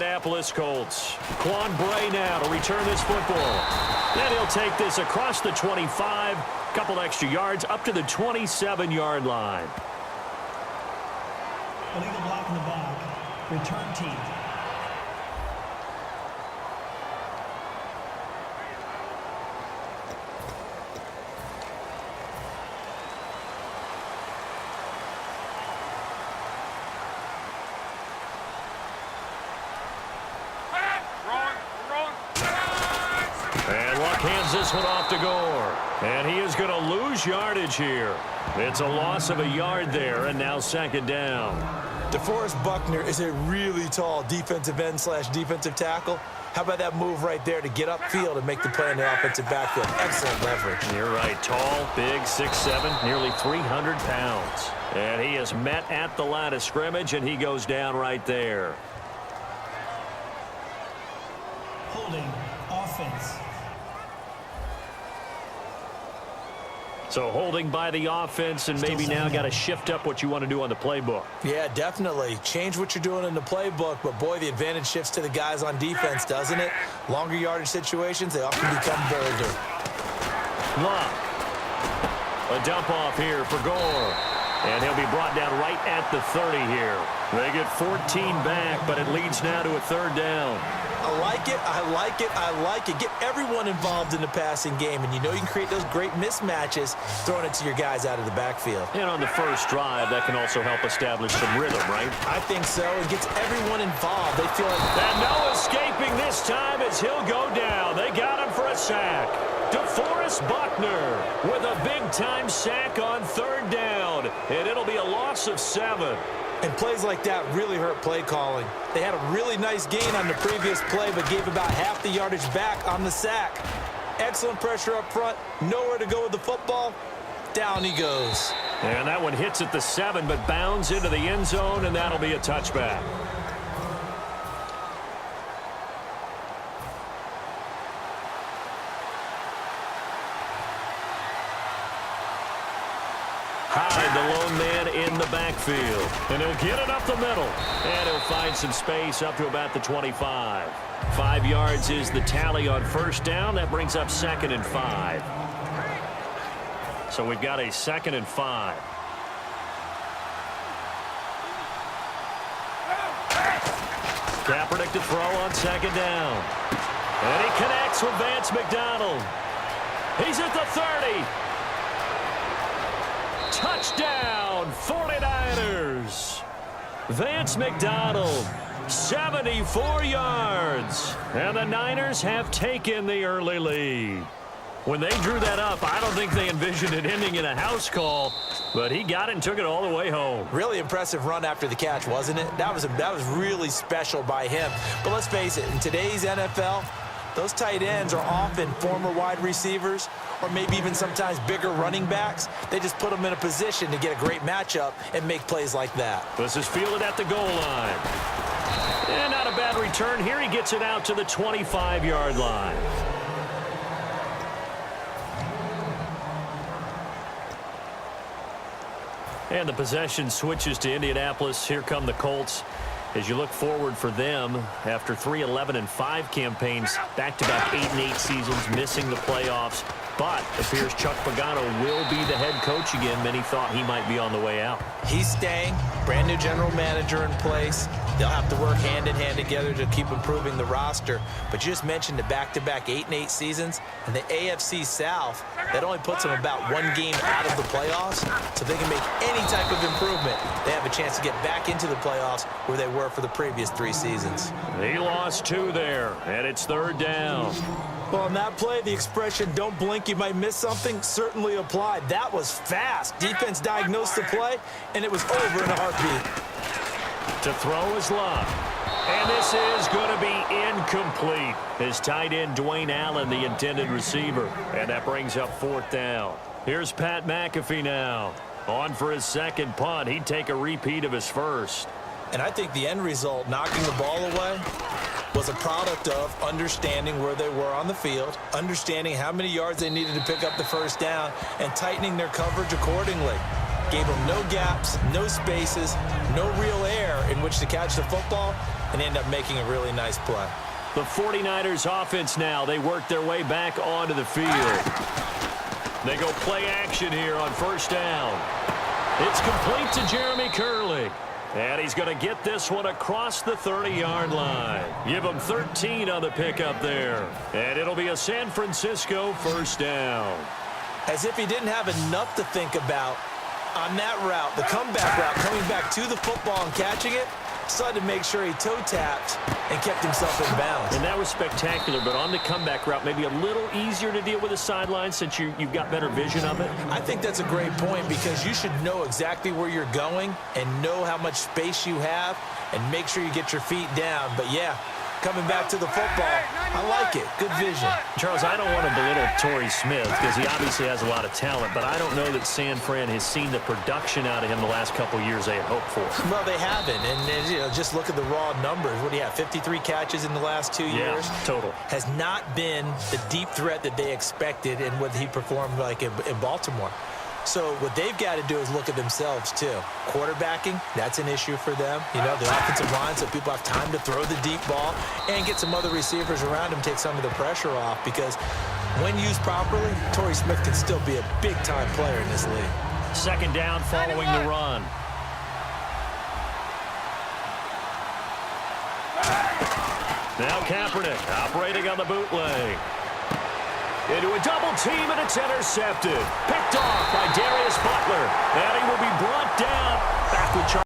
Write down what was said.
Indianapolis Colts. Quan Bray now to return this football. And he'll take this across the 25, couple extra yards up to the 27-yard line. Illegal block in the back. Return team. And Luck hands this one off to Gore. And he is going to lose yardage here. It's a loss of a yard there, and now second down. DeForest Buckner is a really tall defensive end / defensive tackle. How about that move right there to get upfield and make the play in the offensive backfield? Excellent leverage. You're right. Tall, big, 6'7", nearly 300 pounds. And he is met at the line of scrimmage, and he goes down right there. Holding offense. So holding by the offense, and maybe now got to shift up what you want to do on the playbook. Yeah, definitely. Change what you're doing in the playbook, but boy, the advantage shifts to the guys on defense, doesn't it? Longer yardage situations, they often become bolder. Luck. A dump off here for Gore. And he'll be brought down right at the 30 here. They get 14 back, but it leads now to a third down. I like it, I like it, I like it. Get everyone involved in the passing game, and you know you can create those great mismatches throwing it to your guys out of the backfield. And on the first drive, that can also help establish some rhythm, right? I think so. It gets everyone involved. They feel like... And no escaping this time as he'll go down. They got him for a sack. DeForest Buckner with a big-time sack on third down. And it'll be a loss of 7. And plays like that really hurt play calling. They had a really nice gain on the previous play, but gave about half the yardage back on the sack. Excellent pressure up front. Nowhere to go with the football. Down he goes. And that one hits at the 7, but bounds into the end zone, and that'll be a touchback. Hyde, the lone man in the backfield. And he'll get it up the middle. And he'll find some space up to about the 25. 5 yards is the tally on first down. That brings up 2nd and 5. So we've got a 2nd and 5. Kaepernick to throw on 2nd down. And he connects with Vance McDonald. He's at the 30. Touchdown, 49ers. Vance McDonald, 74 yards. And the Niners have taken the early lead. When they drew that up, I don't think they envisioned it ending in a house call, but he got it and took it all the way home. Really impressive run after the catch, wasn't it? That was really special by him. But let's face it, in today's NFL, those tight ends are often former wide receivers or maybe even sometimes bigger running backs. They just put them in a position to get a great matchup and make plays like that. This is fielded at the goal line. And not a bad return here. He gets it out to the 25-yard line. And the possession switches to Indianapolis. Here come the Colts. As you look forward for them, after 3 11-5 campaigns, back-to-back 8-8 seasons, missing the playoffs, but it appears Chuck Pagano will be the head coach again. Many thought he might be on the way out. He's staying. Brand new general manager in place. They'll have to work hand-in-hand together to keep improving the roster. But you just mentioned the back-to-back 8-8 seasons, and the AFC South, that only puts them about 1 game out of the playoffs. So if they can make any type of improvement, they have a chance to get back into the playoffs where they were for the previous 3 seasons. He lost 2 there, and it's 3rd down. Well, on that play, the expression, don't blink, you might miss something, certainly applied. That was fast. Defense diagnosed the play, and it was over in a heartbeat. To throw is Luck. And this is going to be incomplete. His tight end, Dwayne Allen, the intended receiver. And that brings up 4th down. Here's Pat McAfee now. On for his 2nd punt. He'd take a repeat of his first. And I think the end result, knocking the ball away, was a product of understanding where they were on the field, understanding how many yards they needed to pick up the first down, and tightening their coverage accordingly. Gave them no gaps, no spaces, no real air in which to catch the football, and end up making a really nice play. The 49ers offense now. They work their way back onto the field. They go play action here on first down. It's complete to Jeremy Curley. And he's going to get this one across the 30-yard line. Give him 13 on the pickup there. And it'll be a San Francisco first down. As if he didn't have enough to think about on that route, the comeback route, coming back to the football and catching it, decided to make sure he toe-tapped and kept himself in bounds. And that was spectacular, but on the comeback route, maybe a little easier to deal with the sideline since you've got better vision of it. I think that's a great point because you should know exactly where you're going and know how much space you have and make sure you get your feet down. But, yeah, coming back to the football, I like it. Good vision. Charles, I don't want to belittle Torrey Smith because he obviously has a lot of talent, but I don't know that San Fran has seen the production out of him the last couple of years they had hoped for. Well, they haven't. And you know, just look at the raw numbers. What do you have, 53 catches in the last 2 years? Yeah, total. Has not been the deep threat that they expected and what he performed like in Baltimore. So what they've got to do is look at themselves, too. Quarterbacking, that's an issue for them. You know, the offensive line, so people have time to throw the deep ball and get some other receivers around him, take some of the pressure off. Because when used properly, Torrey Smith can still be a big-time player in this league. Second down following the run. Now Kaepernick operating on the bootleg. Into a double team, and it's intercepted. Picked off by Darius Butler. And he will be brought down. Back with Charles.